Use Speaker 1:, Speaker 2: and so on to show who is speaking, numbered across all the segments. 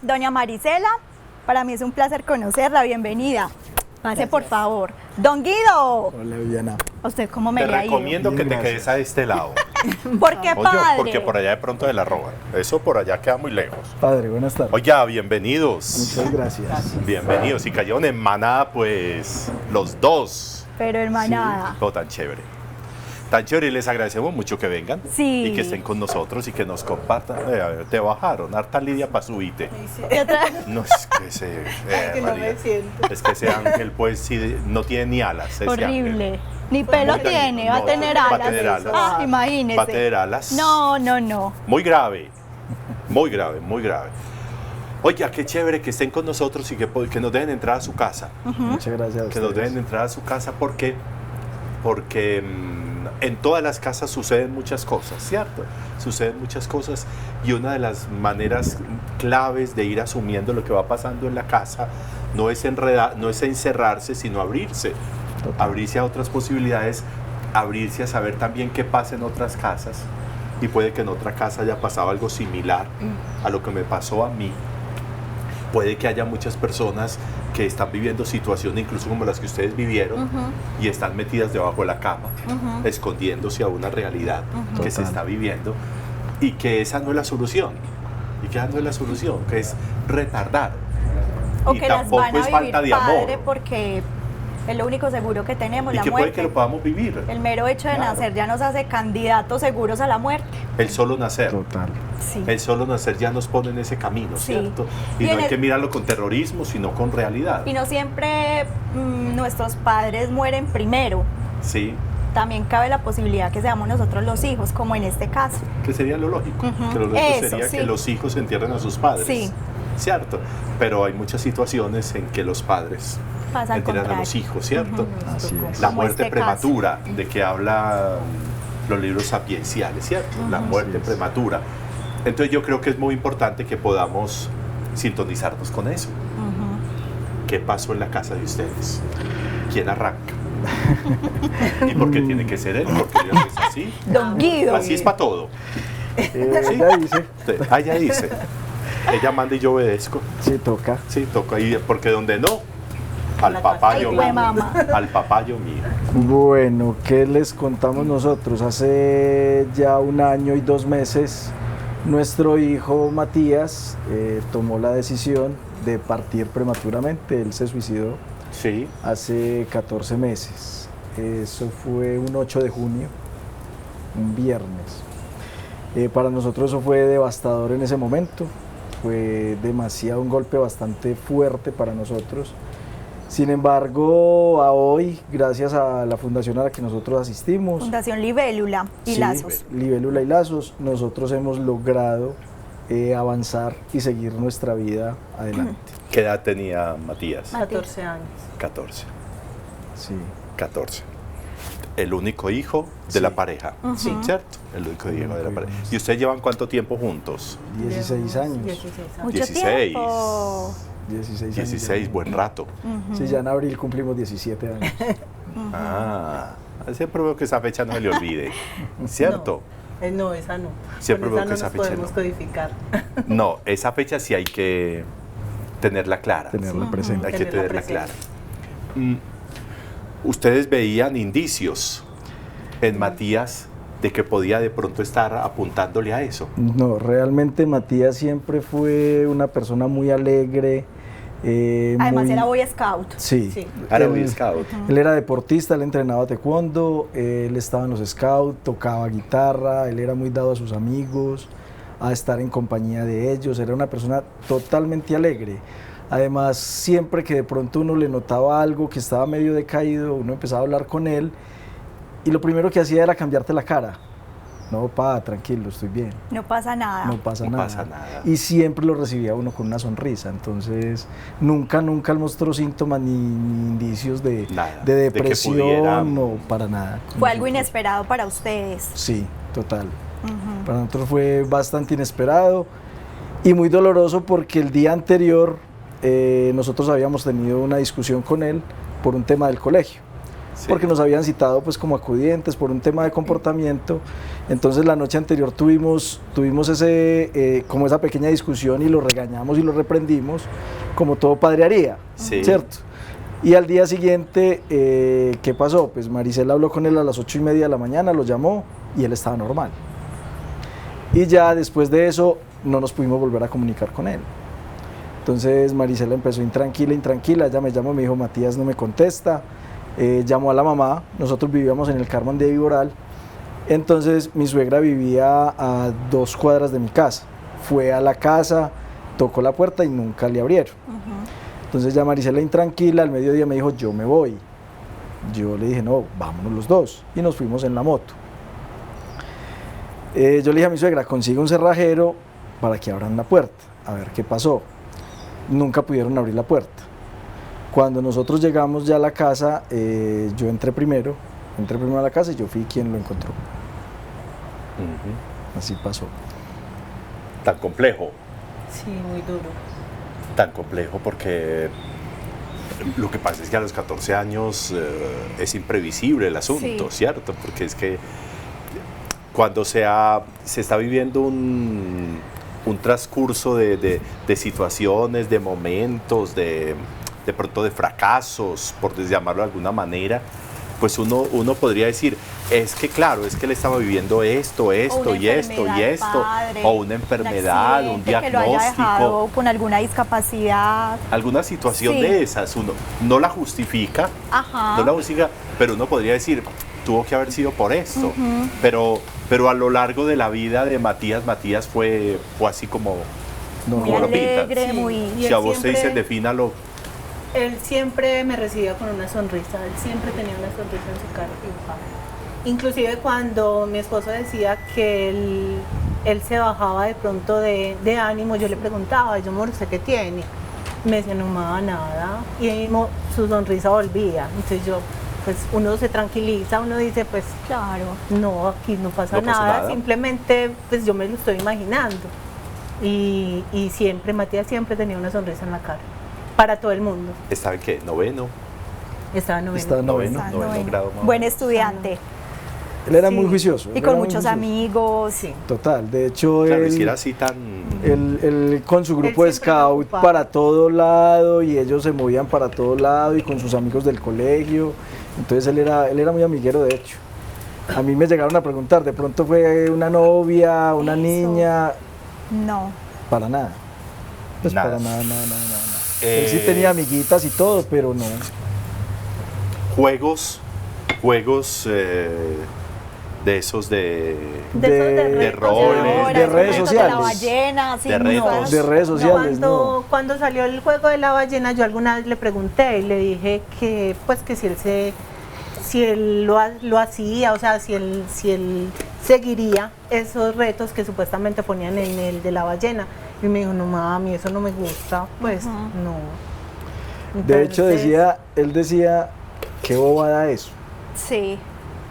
Speaker 1: doña Marisela, para mí es un placer conocerla, bienvenida. Pase
Speaker 2: Gracias.
Speaker 1: por favor. Don Guido,
Speaker 3: Hola, Viviana.
Speaker 1: ¿a usted cómo me
Speaker 4: Te
Speaker 1: le ha ido?
Speaker 4: recomiendo que
Speaker 3: Bien,
Speaker 4: te
Speaker 3: gracias.
Speaker 4: quedes a este lado.
Speaker 1: ¿Por qué,
Speaker 4: Oye,
Speaker 1: padre?
Speaker 4: porque por allá de pronto de la roban. Eso por allá queda muy lejos.
Speaker 3: Padre, buenas tardes.
Speaker 4: Oiga, bienvenidos.
Speaker 3: Muchas gracias.
Speaker 4: Bienvenidos. Y cayeron en manada, pues, los dos.
Speaker 1: Pero hermanada.
Speaker 4: Oh, tan chévere. Tan chévere y les agradecemos mucho que vengan
Speaker 1: Sí.
Speaker 4: y que estén con nosotros y que nos compartan. A ver, te bajaron, harta Lidia para subirte.
Speaker 1: ¿Y otra?
Speaker 4: No es que se.
Speaker 2: que no
Speaker 4: María,
Speaker 2: me siento.
Speaker 4: es que ese ángel, pues, sí, no tiene ni alas. ese
Speaker 1: Horrible.
Speaker 4: ángel.
Speaker 1: Ni pelo
Speaker 4: Muy
Speaker 1: tiene,
Speaker 4: dañino.
Speaker 1: va a
Speaker 4: No,
Speaker 1: tener
Speaker 4: va a
Speaker 1: alas.
Speaker 4: tener alas.
Speaker 1: Ah, imagínese.
Speaker 4: Va a tener alas.
Speaker 1: No, no, no.
Speaker 4: Muy grave. Muy grave, muy grave. Oiga, qué chévere que estén con nosotros y que nos dejen entrar a su casa.
Speaker 3: Muchas gracias. a
Speaker 4: Que nos
Speaker 3: ustedes.
Speaker 4: dejen entrar a su casa porque en todas las casas suceden muchas cosas, ¿cierto? Suceden muchas cosas y una de las maneras claves de ir asumiendo lo que va pasando en la casa no es encerrarse, sino abrirse.
Speaker 3: Total.
Speaker 4: Abrirse a otras posibilidades, abrirse a saber también qué pasa en otras casas y puede que en otra casa haya pasado algo similar a lo que me pasó a mí. Puede que haya muchas personas que están viviendo situaciones incluso como las que ustedes vivieron y están metidas debajo de la cama, escondiéndose a una realidad que se
Speaker 3: Total.
Speaker 4: está viviendo y que esa no es la solución. Y que esa no es la solución, que es retardar.
Speaker 1: O
Speaker 4: Y
Speaker 1: que las
Speaker 4: tampoco
Speaker 1: van a
Speaker 4: es
Speaker 1: vivir
Speaker 4: falta de
Speaker 1: padre
Speaker 4: amor.
Speaker 1: porque es lo único seguro que tenemos,
Speaker 4: Y
Speaker 1: la
Speaker 4: que puede que
Speaker 1: muerte.
Speaker 4: lo podamos vivir.
Speaker 1: El mero hecho de
Speaker 4: Claro.
Speaker 1: nacer ya nos hace candidatos seguros a la muerte.
Speaker 4: El solo nacer.
Speaker 3: Total.
Speaker 1: Sí.
Speaker 4: El solo nacer ya nos pone en ese camino,
Speaker 1: Sí.
Speaker 4: ¿cierto? Y
Speaker 1: Y
Speaker 4: no
Speaker 1: en
Speaker 4: hay
Speaker 1: el-
Speaker 4: que mirarlo con terrorismo, sino con realidad.
Speaker 1: Y no siempre nuestros padres mueren primero.
Speaker 4: Sí,
Speaker 1: También cabe la posibilidad que seamos nosotros los hijos, como en este caso.
Speaker 4: que sería lo lógico.
Speaker 1: Ujú.
Speaker 4: Que lo lógico
Speaker 1: Eso,
Speaker 4: sería
Speaker 1: sí.
Speaker 4: que los hijos entierren a sus padres.
Speaker 1: Sí.
Speaker 4: ¿Cierto? Pero hay muchas situaciones en que los padres
Speaker 1: Pasa al
Speaker 4: entierran a
Speaker 1: contrario.
Speaker 4: los hijos, ¿cierto?
Speaker 3: Así es.
Speaker 4: La
Speaker 1: Como
Speaker 4: muerte
Speaker 1: este
Speaker 4: prematura, de que hablan los libros sapienciales, ¿cierto? La muerte
Speaker 3: Así es.
Speaker 4: prematura. Entonces yo creo que es muy importante que podamos sintonizarnos con eso. ¿Qué pasó en la casa de ustedes? ¿Quién arranca? ¿Y por qué tiene que ser él? Porque Dios es así.
Speaker 1: Don Guido.
Speaker 4: Así es para todo.
Speaker 3: Ella dice,
Speaker 4: Ah, ella dice. Ella manda y yo obedezco.
Speaker 3: sí, toca.
Speaker 4: Sí, toca ahí, porque donde no, al
Speaker 2: La
Speaker 4: papayo
Speaker 1: Ay,
Speaker 4: mío.
Speaker 1: güey, mamá.
Speaker 4: Al papayo mío.
Speaker 3: Bueno, ¿qué les contamos nosotros? Hace ya 1 año y 2 meses, nuestro hijo Matías tomó la decisión de partir prematuramente. Él se suicidó
Speaker 4: Sí.
Speaker 3: hace 14 meses. Eso fue un 8 de junio, un viernes. Para nosotros eso fue devastador en ese momento. Fue demasiado, un golpe bastante fuerte para nosotros. Sin embargo, a hoy, gracias a la fundación a la que nosotros asistimos,
Speaker 1: Fundación Libélula y
Speaker 3: sí,
Speaker 1: Lazos.
Speaker 3: Libélula y Lazos, nosotros hemos logrado avanzar y seguir nuestra vida adelante.
Speaker 4: ¿Qué edad tenía Matías?
Speaker 2: 14 años.
Speaker 4: 14.
Speaker 3: Sí.
Speaker 4: 14. El único hijo de la pareja. Sí, ¿cierto? El único hijo de la pareja. ¿Y ustedes llevan cuánto tiempo juntos?
Speaker 3: 16 años.
Speaker 2: 16 años.
Speaker 1: Mucho
Speaker 4: 16.
Speaker 1: tiempo.
Speaker 3: 16 años.
Speaker 4: 16, buen rato.
Speaker 3: Sí, ya en abril cumplimos 17 años.
Speaker 4: Ah, siempre veo que esa fecha no se le olvide. ¿Cierto?
Speaker 2: No, esa no.
Speaker 4: Siempre
Speaker 2: Con
Speaker 4: veo que
Speaker 2: esa
Speaker 4: esa
Speaker 2: no nos
Speaker 4: fecha
Speaker 2: podemos
Speaker 4: no.
Speaker 2: codificar.
Speaker 4: No, esa fecha sí hay que tenerla clara.
Speaker 3: Tenerla presente.
Speaker 4: Hay que
Speaker 2: Tenerla
Speaker 4: tenerla
Speaker 2: presente.
Speaker 4: clara. Ustedes veían indicios en Matías de que podía de pronto estar apuntándole a eso.
Speaker 3: No, realmente Matías siempre fue una persona muy alegre.
Speaker 1: Además
Speaker 3: muy-
Speaker 1: era Boy Scout.
Speaker 3: Sí.
Speaker 2: Sí.
Speaker 4: Era
Speaker 3: Él-
Speaker 4: Boy Scout.
Speaker 3: Él era deportista, él entrenaba taekwondo, él estaba en los scouts, tocaba guitarra, él era muy dado a sus amigos, a estar en compañía de ellos, era una persona totalmente alegre. Además, siempre que de pronto uno le notaba algo que estaba medio decaído, uno empezaba a hablar con él y lo primero que hacía era cambiarte la cara. No, pa, tranquilo, estoy bien.
Speaker 1: No pasa nada.
Speaker 3: No pasa
Speaker 4: No
Speaker 3: nada.
Speaker 4: pasa nada.
Speaker 3: Y siempre lo recibía uno con una sonrisa. Entonces, nunca él mostró síntomas ni indicios de,
Speaker 4: Nada,
Speaker 3: de
Speaker 4: de que
Speaker 3: depresión,
Speaker 4: pudiera-
Speaker 3: no, para nada.
Speaker 1: Fue algo inesperado para ustedes.
Speaker 3: Sí, total. Para nosotros fue bastante inesperado y muy doloroso porque el día anterior nosotros habíamos tenido una discusión con él por un tema del colegio. porque nos habían citado pues como acudientes por un tema de comportamiento. Entonces la noche anterior tuvimos como esa pequeña discusión y lo regañamos y lo reprendimos, como todo padre haría, ¿cierto? Y al día siguiente, ¿qué pasó? Pues Maricela habló con él a las 8:30 de la mañana, lo llamó y él estaba normal. Y ya después de eso no nos pudimos volver a comunicar con él. Entonces Maricela empezó intranquila, ella me llamó, me dijo, Matías no me contesta, llamó a la mamá, nosotros vivíamos en el Carmen de Viboral, entonces mi suegra vivía a 2 cuadras de mi casa, fue a la casa, tocó la puerta y nunca le abrieron. Entonces ya Maricela intranquila, al mediodía me dijo, yo me voy. Yo le dije, no, vámonos los dos, y nos fuimos en la moto. Yo le dije a mi suegra, consigue un cerrajero para que abran la puerta, a ver qué pasó. Nunca pudieron abrir la puerta. Cuando nosotros llegamos ya a la casa, yo entré primero a la casa y yo fui quien lo encontró. Así pasó.
Speaker 4: Tan complejo.
Speaker 2: Sí, muy duro.
Speaker 4: Tan complejo porque lo que pasa es que a los 14 años es imprevisible el asunto, ¿cierto? Porque es que cuando se está viviendo un transcurso de situaciones, de momentos, de pronto de fracasos, por llamarlo de alguna manera, pues uno podría decir, es que claro, es que él estaba viviendo esto y esto, padre, o una enfermedad, un diagnóstico, que lo haya dejado
Speaker 1: con alguna discapacidad.
Speaker 4: Alguna situación de esas, uno no la justifica, pero uno podría decir, tuvo que haber sido por esto, pero a lo largo de la vida de Matías fue así como
Speaker 1: muy alegre,
Speaker 4: lo pintan.
Speaker 1: muy...
Speaker 4: Si a vos te dicen, defínalo.
Speaker 2: Él siempre me recibía con una sonrisa, él siempre tenía una sonrisa en su cara. Inclusive cuando mi esposo decía que él se bajaba de pronto de ánimo, yo le preguntaba, yo amor, ¿usted qué tiene? Me decía, no me daba nada, y su sonrisa volvía. Entonces yo, pues uno se tranquiliza, uno dice, pues
Speaker 1: claro,
Speaker 2: no, aquí no pasa nada, simplemente pues yo me lo estoy imaginando. Y Matías siempre tenía una sonrisa en la cara, para todo el mundo.
Speaker 4: ¿Estaba en qué? ¿Noveno?
Speaker 2: Estaba en noveno.
Speaker 4: Noveno grado.
Speaker 1: Buen estudiante.
Speaker 3: Él era muy juicioso.
Speaker 1: Y con muchos amigos.
Speaker 3: Sí. Total, de hecho
Speaker 4: él era así tan...
Speaker 3: Él con su grupo de scout para todo lado y ellos se movían para todo lado y con sus amigos del colegio. Entonces él era muy amiguero, de hecho. A mí me llegaron a preguntar, ¿de pronto fue una novia, una niña?
Speaker 1: No.
Speaker 3: Para nada. Pues
Speaker 4: nada.
Speaker 3: Para nada. Él sí tenía amiguitas y todo, pero no.
Speaker 4: Juegos de esos de roles,
Speaker 3: de redes sociales,
Speaker 1: de la ballena, sí,
Speaker 3: de redes sociales.
Speaker 2: Cuando salió el juego de la ballena, yo alguna vez le pregunté y le dije que pues que si él lo hacía, o sea, si él seguiría esos retos que supuestamente ponían en el de la ballena. Y me dijo, no mami, eso no me gusta, pues no. Entonces,
Speaker 3: de hecho él decía, qué bobada eso.
Speaker 1: Sí.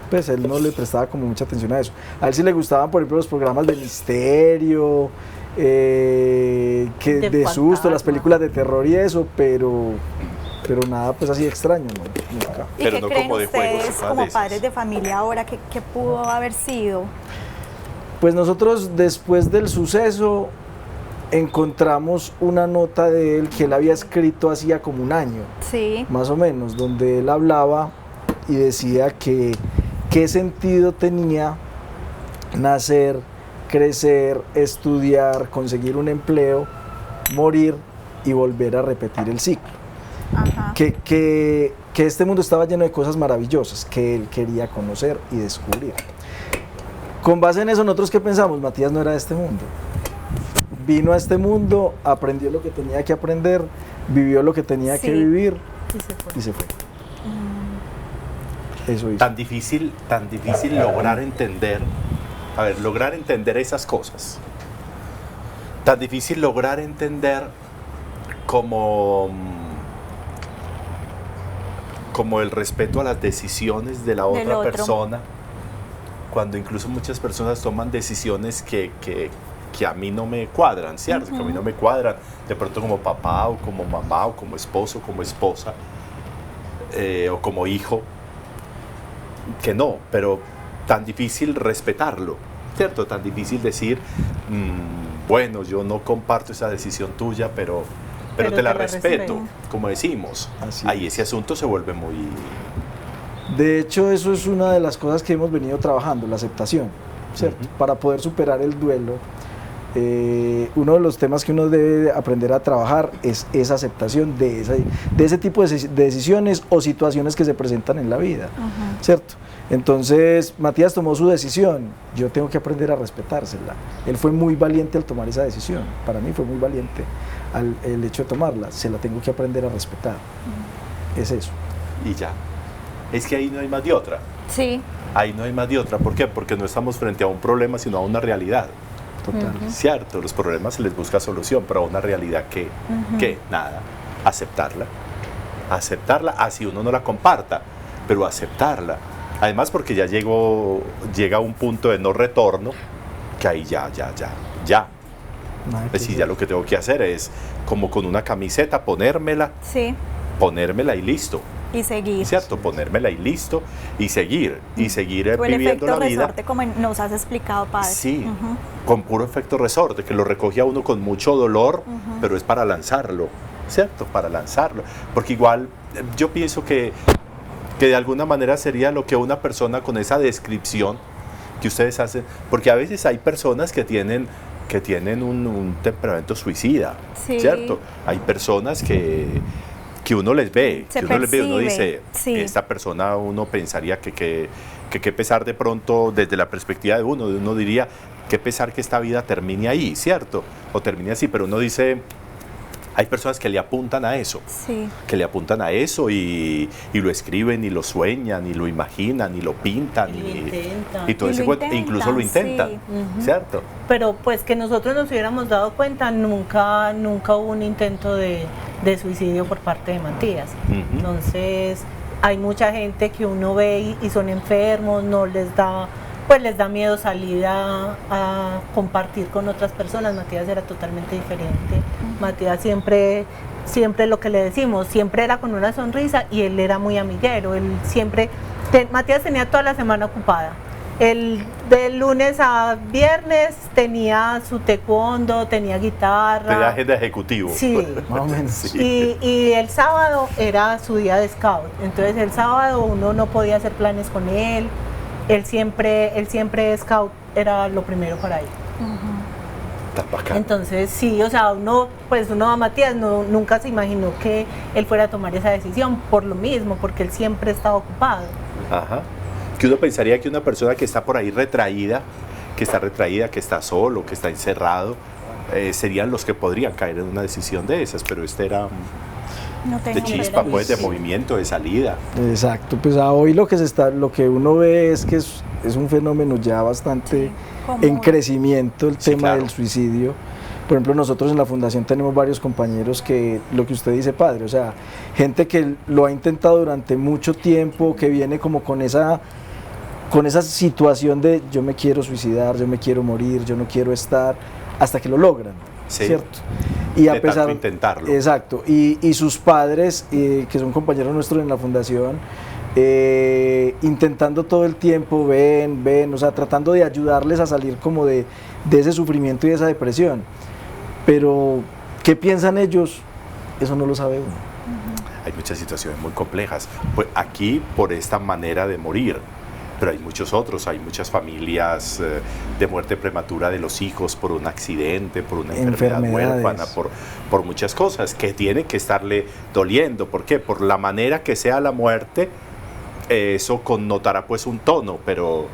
Speaker 3: Pues él no le prestaba como mucha atención a eso. A él sí le gustaban, por ejemplo, los programas de misterio, de susto, las películas de terror y eso, pero nada pues así extraño, ¿no? Nunca.
Speaker 1: ¿Y
Speaker 4: pero
Speaker 1: qué
Speaker 4: no
Speaker 1: creen
Speaker 4: como de
Speaker 1: ustedes
Speaker 4: juegos,
Speaker 1: como padres de familia ahora que pudo haber sido?
Speaker 3: Pues nosotros después del suceso encontramos una nota de él que él había escrito hacía como un año, más o menos, donde él hablaba y decía que qué sentido tenía nacer, crecer, estudiar, conseguir un empleo, morir y volver a repetir el ciclo. Que este mundo estaba lleno de cosas maravillosas que él quería conocer y descubrir. Con base en eso, nosotros ¿qué pensamos? Matías no era de este mundo. Vino a este mundo, aprendió lo que tenía que aprender, vivió lo que tenía que vivir y se fue. Eso hizo.
Speaker 4: Tan difícil lograr entender esas cosas. Tan difícil lograr entender como el respeto a las decisiones de la otra persona, cuando incluso muchas personas toman decisiones que a mí no me cuadran, ¿cierto? Que a mí no me cuadran, de pronto como papá o como mamá o como esposo, como esposa o como hijo. que no, pero tan difícil respetarlo, ¿cierto? Tan difícil decir, bueno, yo no comparto esa decisión tuya, pero te la respeto, como decimos.
Speaker 3: Así
Speaker 4: Ahí
Speaker 3: es.
Speaker 4: ese asunto se vuelve muy...
Speaker 3: De hecho, eso es una de las cosas que hemos venido trabajando, la aceptación, ¿cierto?
Speaker 4: Ujú.
Speaker 3: Para poder superar el duelo, uno de los temas que uno debe aprender a trabajar es esa aceptación de ese tipo de decisiones o situaciones que se presentan en la vida, ¿cierto? Entonces, Matías tomó su decisión, yo tengo que aprender a respetársela. Él fue muy valiente al tomar esa decisión, para mí fue muy valiente el hecho de tomarla, se la tengo que aprender a respetar, es eso.
Speaker 4: Y ya. Es que ahí no hay más de otra.
Speaker 1: Sí.
Speaker 4: Ahí no hay más de otra. ¿Por qué? Porque no estamos frente a un problema, sino a una realidad.
Speaker 3: Total.
Speaker 4: Cierto, los problemas se les busca solución, pero a una realidad que nada, aceptarla, así uno no la comparta, pero aceptarla. Además porque ya llega un punto de no retorno, que ahí ya.
Speaker 3: Nada que
Speaker 4: Pues sí,
Speaker 3: hacer.
Speaker 4: ya lo que tengo que hacer es, como con una camiseta, ponérmela
Speaker 1: Sí.
Speaker 4: y listo.
Speaker 1: Y seguir.
Speaker 4: ¿Cierto? Ponérmela y listo, y seguir
Speaker 1: O el
Speaker 4: viviendo
Speaker 1: efecto
Speaker 4: la vida.
Speaker 1: resorte, como nos has explicado, padre.
Speaker 4: Sí, con puro efecto resorte, que lo recoge a uno con mucho dolor, pero es para lanzarlo, ¿cierto? Para lanzarlo. Porque igual yo pienso que de alguna manera sería lo que una persona con esa descripción que ustedes hacen, porque a veces hay personas que tienen un temperamento suicida,
Speaker 1: Sí.
Speaker 4: ¿cierto? Hay personas que uno les ve,
Speaker 1: Se
Speaker 4: uno
Speaker 1: percibe,
Speaker 4: dice,
Speaker 1: sí.
Speaker 4: esta persona uno pensaría que pesar de pronto desde la perspectiva de uno diría, qué pesar que esta vida termine ahí, ¿cierto? O termine así, pero uno dice, hay personas que le apuntan a eso,
Speaker 1: Sí.
Speaker 4: y lo escriben, y lo sueñan, y lo imaginan, y lo pintan,
Speaker 2: Y lo intentan.
Speaker 4: y todo
Speaker 1: Y
Speaker 4: ese
Speaker 1: lo
Speaker 4: cuento, incluso lo
Speaker 1: intentan,
Speaker 4: intentan,
Speaker 1: sí.
Speaker 4: ¿cierto?
Speaker 2: Pero pues que nosotros nos hubiéramos dado cuenta, nunca hubo un intento de suicidio por parte de Matías.
Speaker 4: Ujú.
Speaker 2: Entonces hay mucha gente que uno ve y son enfermos, no les da, les da miedo salir a compartir con otras personas. Matías era totalmente diferente. Matías siempre lo que le decimos, siempre era con una sonrisa y él era muy amiguero. Él siempre, Matías tenía toda la semana ocupada. De lunes a viernes tenía su taekwondo, tenía guitarra.
Speaker 4: Te da agenda ejecutivo.
Speaker 2: Sí.
Speaker 3: Más o menos.
Speaker 4: Sí.
Speaker 2: Y el sábado era su día de scout. Entonces el sábado uno no podía hacer planes con él. Él siempre scout era lo primero para él.
Speaker 4: Tan bacano.
Speaker 2: Entonces sí, o sea, uno a Matías nunca se imaginó que él fuera a tomar esa decisión por lo mismo, porque él siempre estaba ocupado.
Speaker 4: Ajá. Que uno pensaría que una persona que está por ahí retraída, que está solo, que está encerrado, serían los que podrían caer en una decisión de esas, pero este era
Speaker 1: No
Speaker 4: de
Speaker 1: tengo
Speaker 4: chispa,
Speaker 1: prejuicio.
Speaker 4: pues, de movimiento, de salida.
Speaker 3: Exacto, pues hoy lo que uno ve es que es un fenómeno ya bastante
Speaker 1: Sí, común.
Speaker 3: en crecimiento el
Speaker 4: Sí,
Speaker 3: tema
Speaker 4: claro.
Speaker 3: del suicidio. Por ejemplo, nosotros en la fundación tenemos varios compañeros que, lo que usted dice, padre, o sea, gente que lo ha intentado durante mucho tiempo, que viene como con esa situación de yo me quiero suicidar, yo me quiero morir, yo no quiero estar, hasta que lo logran,
Speaker 4: Sí.
Speaker 3: ¿cierto? Y
Speaker 4: De tanto intentarlo.
Speaker 3: Exacto, y sus padres, que son compañeros nuestros en la fundación, intentando todo el tiempo, o sea, tratando de ayudarles a salir como de ese sufrimiento y de esa depresión. Pero, ¿qué piensan ellos? Eso no lo sabe uno.
Speaker 4: Hay muchas situaciones muy complejas. Pues aquí por esta manera de morir, pero hay muchos otros, hay muchas familias de muerte prematura de los hijos por un accidente, por una enfermedad
Speaker 3: Enfermedades.
Speaker 4: huérfana, por muchas cosas que tienen que estarle doliendo. ¿Por qué? Por la manera que sea la muerte, eso connotará pues un tono, pero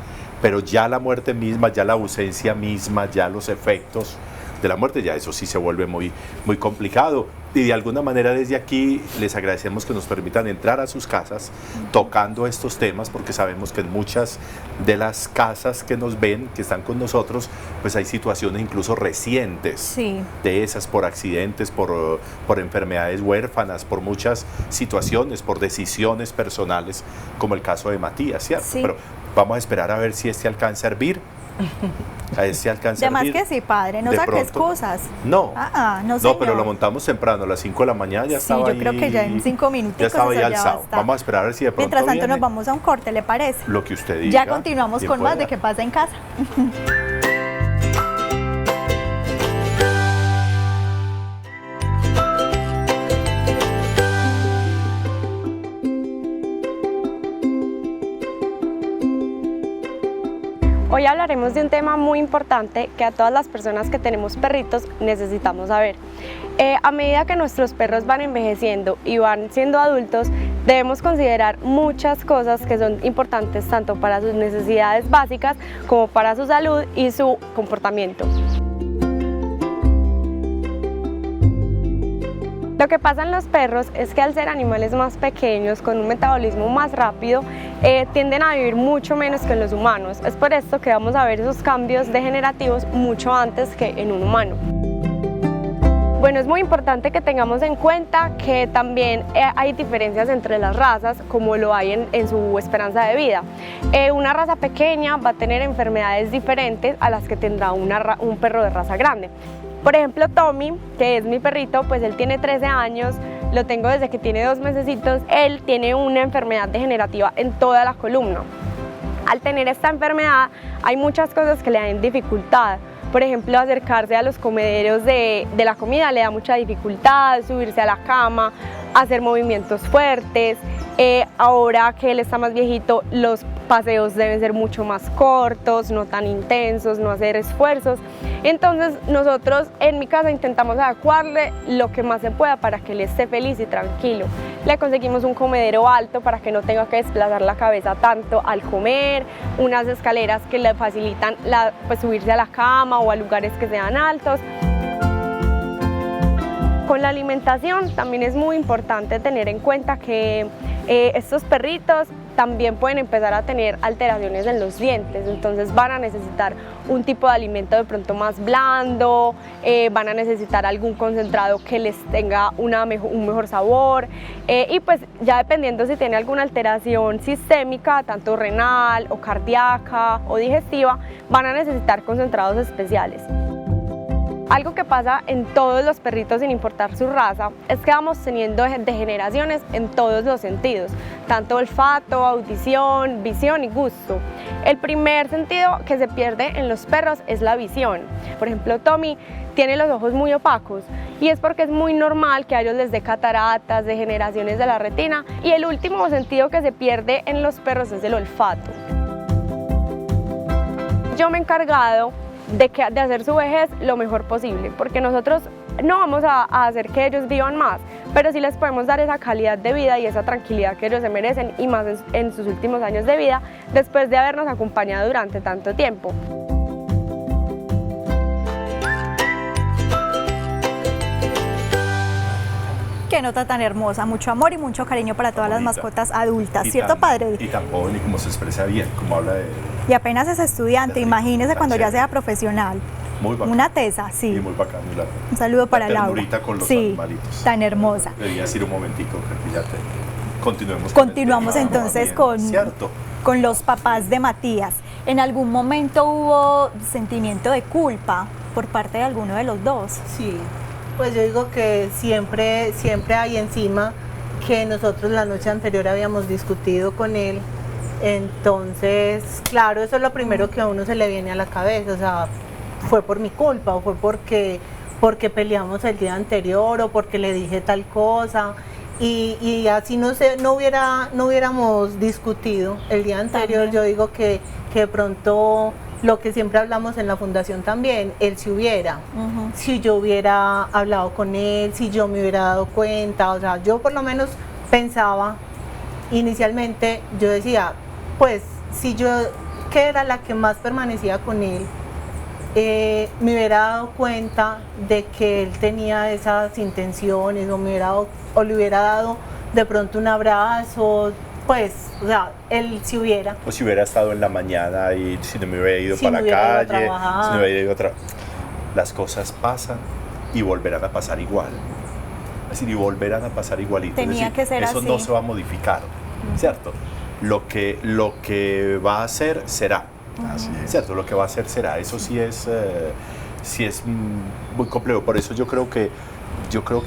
Speaker 4: ya la muerte misma, ya la ausencia misma, ya los efectos de la muerte, ya eso sí se vuelve muy, muy complicado. Y de alguna manera desde aquí les agradecemos que nos permitan entrar a sus casas tocando estos temas, porque sabemos que en muchas de las casas que nos ven, que están con nosotros, pues hay situaciones incluso recientes
Speaker 1: Sí.
Speaker 4: de esas, por accidentes, por enfermedades huérfanas, por muchas situaciones, por decisiones personales, como el caso de Matías, ¿cierto?
Speaker 1: Sí.
Speaker 4: Pero vamos a esperar a ver si este alcanza a hervir A ese alcance a
Speaker 1: De más
Speaker 4: hervir.
Speaker 1: que sí, padre, no
Speaker 4: De
Speaker 1: saque
Speaker 4: pronto.
Speaker 1: excusas.
Speaker 4: No,
Speaker 1: No,
Speaker 4: no, pero
Speaker 1: señor.
Speaker 4: lo montamos temprano, a las 5 de la mañana ya
Speaker 1: Sí,
Speaker 4: estaba
Speaker 1: yo
Speaker 4: ahí.
Speaker 1: creo que ya en 5 minuticos
Speaker 4: Ya estaba ahí
Speaker 1: eso ya
Speaker 4: alzado.
Speaker 1: basta.
Speaker 4: Vamos a esperar a ver si de pronto
Speaker 1: Mientras tanto
Speaker 4: viene.
Speaker 1: nos vamos a un corte, ¿le parece?
Speaker 4: Lo que usted diga.
Speaker 1: Ya continuamos
Speaker 4: bien
Speaker 1: con más
Speaker 4: pueda.
Speaker 1: de qué pasa en casa.
Speaker 5: Hoy hablaremos de un tema muy importante que a todas las personas que tenemos perritos necesitamos saber. A medida que nuestros perros van envejeciendo y van siendo adultos, debemos considerar muchas cosas que son importantes tanto para sus necesidades básicas como para su salud y su comportamiento. Lo que pasa en los perros es que al ser animales más pequeños, con un metabolismo más rápido, tienden a vivir mucho menos que los humanos. Es por esto que vamos a ver esos cambios degenerativos mucho antes que en un humano. Bueno, es muy importante que tengamos en cuenta que también hay diferencias entre las razas, como lo hay en su esperanza de vida. Una raza pequeña va a tener enfermedades diferentes a las que tendrá un perro de raza grande. Por ejemplo, Tommy, que es mi perrito, pues él tiene 13 años, lo tengo desde que tiene 2 mesecitos. Él tiene una enfermedad degenerativa en toda la columna. Al tener esta enfermedad hay muchas cosas que le dan dificultad. Por ejemplo, acercarse a los comederos de la comida le da mucha dificultad, subirse a la cama, hacer movimientos fuertes. Ahora que él está más viejito, los paseos deben ser mucho más cortos, no tan intensos, no hacer esfuerzos. Entonces nosotros en mi casa intentamos adecuarle lo que más se pueda para que él esté feliz y tranquilo. Le conseguimos un comedero alto para que no tenga que desplazar la cabeza tanto al comer, unas escaleras que le facilitan pues, subirse a la cama o a lugares que sean altos. Con la alimentación también es muy importante tener en cuenta que estos perritos también pueden empezar a tener alteraciones en los dientes, entonces van a necesitar un tipo de alimento de pronto más blando, van a necesitar algún concentrado que les tenga un mejor sabor y pues ya dependiendo si tiene alguna alteración sistémica, tanto renal o cardíaca o digestiva, van a necesitar concentrados especiales. Algo que pasa en todos los perritos sin importar su raza es que vamos teniendo degeneraciones en todos los sentidos, tanto olfato, audición, visión y gusto. El primer sentido que se pierde en los perros es la visión. Por ejemplo, Tommy tiene los ojos muy opacos y es porque es muy normal que a ellos les dé cataratas, degeneraciones de la retina. Y el último sentido que se pierde en los perros es el olfato. Yo me he encargado de hacer su vejez lo mejor posible, porque nosotros no vamos a hacer que ellos vivan más, pero sí les podemos dar esa calidad de vida y esa tranquilidad que ellos se merecen, y más en sus últimos años de vida, después de habernos acompañado durante tanto tiempo.
Speaker 1: Qué nota tan hermosa, mucho amor y mucho cariño para todas las
Speaker 4: Bonita.
Speaker 1: mascotas adultas,
Speaker 4: Y
Speaker 1: ¿cierto,
Speaker 4: tan-
Speaker 1: padre?
Speaker 4: Y tan joven y como se expresa bien, como habla de...
Speaker 1: Y apenas es estudiante,
Speaker 4: Tan
Speaker 1: imagínese
Speaker 4: tan
Speaker 1: cuando ya
Speaker 4: chévere.
Speaker 1: sea profesional.
Speaker 4: Muy bacán.
Speaker 1: Una tesa,
Speaker 4: Y
Speaker 1: sí.
Speaker 4: muy bacán. y
Speaker 1: Un saludo para
Speaker 4: la
Speaker 1: Laura.
Speaker 4: ternurita con los
Speaker 1: Sí,
Speaker 4: animalitos.
Speaker 1: tan hermosa.
Speaker 4: Debería decir un momentico, que ya te... Continuemos.
Speaker 1: Continuamos
Speaker 4: con el tema,
Speaker 1: entonces
Speaker 4: bien,
Speaker 1: con,
Speaker 4: Cierto.
Speaker 1: con los papás de Matías. ¿En algún momento hubo sentimiento de culpa por parte de alguno de los dos?
Speaker 2: Sí, pues yo digo que siempre hay encima que nosotros la noche anterior habíamos discutido con él. Entonces, claro, eso es lo primero que a uno se le viene a la cabeza, o sea, fue por mi culpa o fue porque peleamos el día anterior o porque le dije tal cosa. Y así no hubiéramos discutido el día anterior.
Speaker 1: También.
Speaker 2: Yo digo que de pronto lo que siempre hablamos en la fundación también, él si hubiera, si yo hubiera hablado con él, si yo me hubiera dado cuenta, o sea, yo por lo menos pensaba, inicialmente yo decía, pues si yo, que era la que más permanecía con él, me hubiera dado cuenta de que él tenía esas intenciones o le hubiera dado de pronto un abrazo, pues, o sea, él si hubiera.
Speaker 4: O si hubiera estado en la mañana y si no me hubiera ido
Speaker 2: Si
Speaker 4: para
Speaker 2: no
Speaker 4: la
Speaker 2: hubiera ido a
Speaker 4: calle,
Speaker 2: trabajar.
Speaker 4: si no hubiera ido a las cosas pasan y volverán a pasar igual. Es decir, y volverán a pasar igualito.
Speaker 1: Tenía
Speaker 4: es decir,
Speaker 1: que ser
Speaker 4: eso
Speaker 1: así.
Speaker 4: no se va a modificar, ¿cierto? Lo que va a hacer será.
Speaker 3: Así es.
Speaker 4: ¿Cierto? Lo que va a hacer será. Eso sí es muy complejo. Por eso yo creo que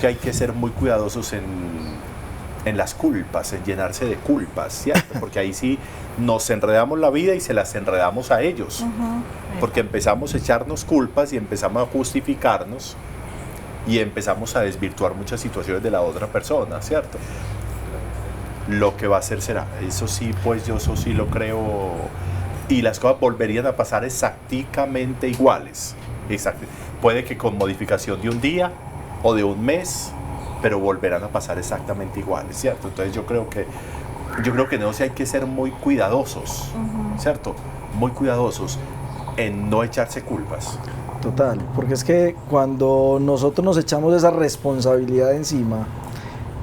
Speaker 4: hay que ser muy cuidadosos en las culpas, en llenarse de culpas, ¿cierto? Porque ahí sí nos enredamos la vida y se las enredamos a ellos. Porque empezamos a echarnos culpas y empezamos a justificarnos y empezamos a desvirtuar muchas situaciones de la otra persona, ¿cierto? Lo que va a hacer será. Eso sí, pues yo eso sí lo creo. Y las cosas volverían a pasar exactamente iguales. Exacto. Puede que con modificación de un día o de un mes, pero volverán a pasar exactamente iguales, ¿cierto? Entonces yo creo que en eso sí hay que ser muy cuidadosos, ¿cierto? Muy cuidadosos en no echarse culpas.
Speaker 3: Total, porque es que cuando nosotros nos echamos esa responsabilidad encima,